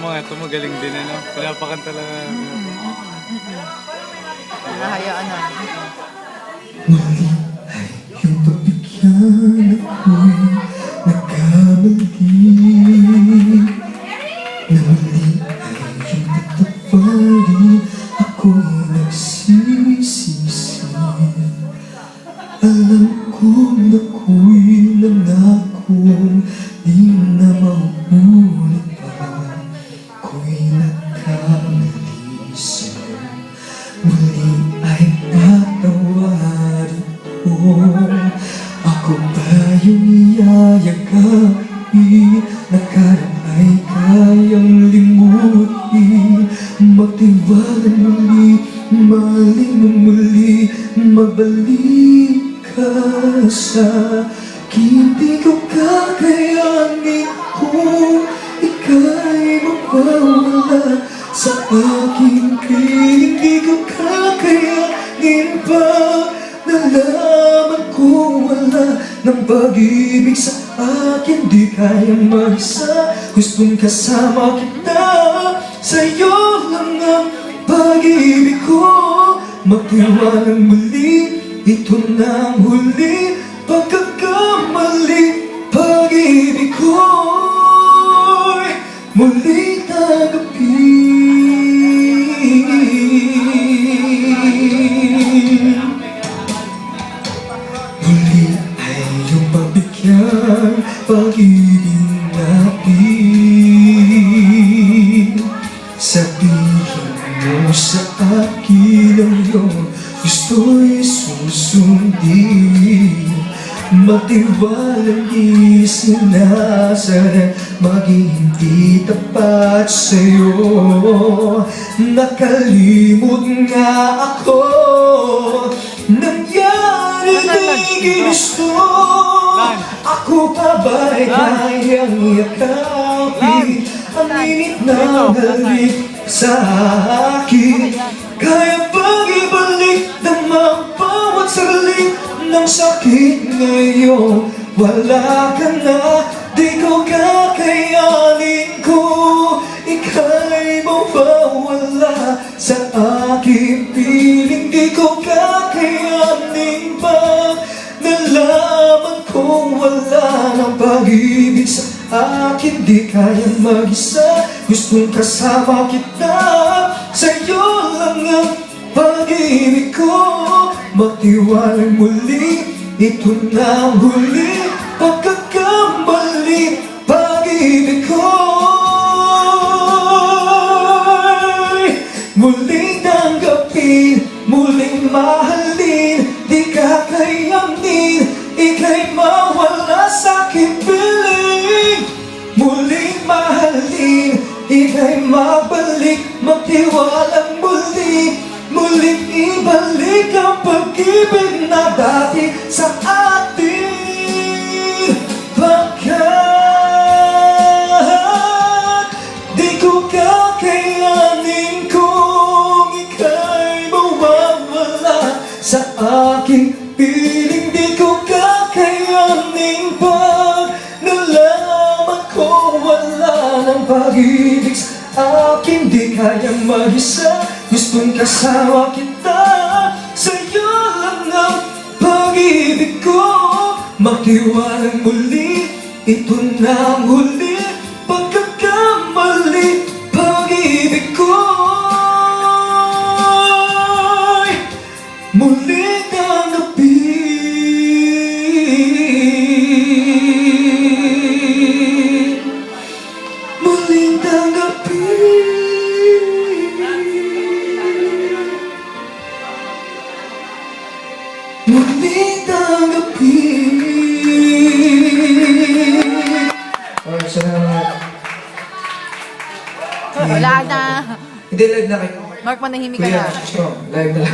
mga ito, magaling din, ano? Pinapakanta lang na. Nahayaan na. Muli ay iyong pagbigyan ako'y nagkamali. Na muli ay iyong pagtaparin ako'y nagsisisi. Alam kong ako'y nangakong di na mauulit pa. Ako'y nagkamali sa'yo. Muli ay patawarin ko. Ako ba yung iyayagapin? Nakaraan ay kayang limutin. Magtiwala muli, mahalin mo muli, mabalik ka sa akin. Di ko kakayanin kung ika'y mawawala sa aking piling. Di ko kakayanin pa. Nalaman ko wala ng pag-ibig sa akin. Di kayang mag-isa, gustong kasama kita. Sa'yo lang ang pag-ibig ko. Magtiwalang muli, ito na ang huli. Pagkakamali, pag-ibig ko'y muli tanggapin. Muli ay iyong pabigyan, pag-ibig natin. Sabihin mo sa akin ang iyong gusto'y susundin. Matiwalang isinasara, maging hindi tapat sa'yo. Nakalimot nga ako, nangyari di gusto. Ako pa ba'y kayang yakapin ang init ng halik sa akin? Kaya bang ibalik ng bawat salik ng sakit ngayon? Wala ka na, di ko kakayanin ko. Ika'y mawawala sa aking piling. Di ko kakayanin pa. Nalaman kong wala ng pag-ibig sa akin. Di kayang mag-isa, gustong kasama kita. Sa'yo lang ang pag-ibig ko. Magtiwalang muli, ito na ang huli. Pagkakamali, pag-ibig ko'y muling tanggapin, muling mahalin. Di kakayanin, ika'y mawala sa aking piling. Muling mahalin, ika'y mabalik, magtiwalang muli. Muling ibalik ang pag-ibig na dati sa atin. Pagkat di ko kakayanin kung ika'y mawawala sa aking piling. Di ko kakayanin pag nalaman ko wala ng pag-ibig sa akin. Di kayang mag-isa, gustong kasama kita. Sa'yo lang ang pag-ibig ko. Magtiwalang muli, ito na ang huli. Pagkakamali, pag-ibig ko'y muli tanggapin. Muling tanggapin. Muling tanggapin. Salamat. Wala na. Hindi, live na kayo. Mark, manahimik ka Kuya, na. live na lang.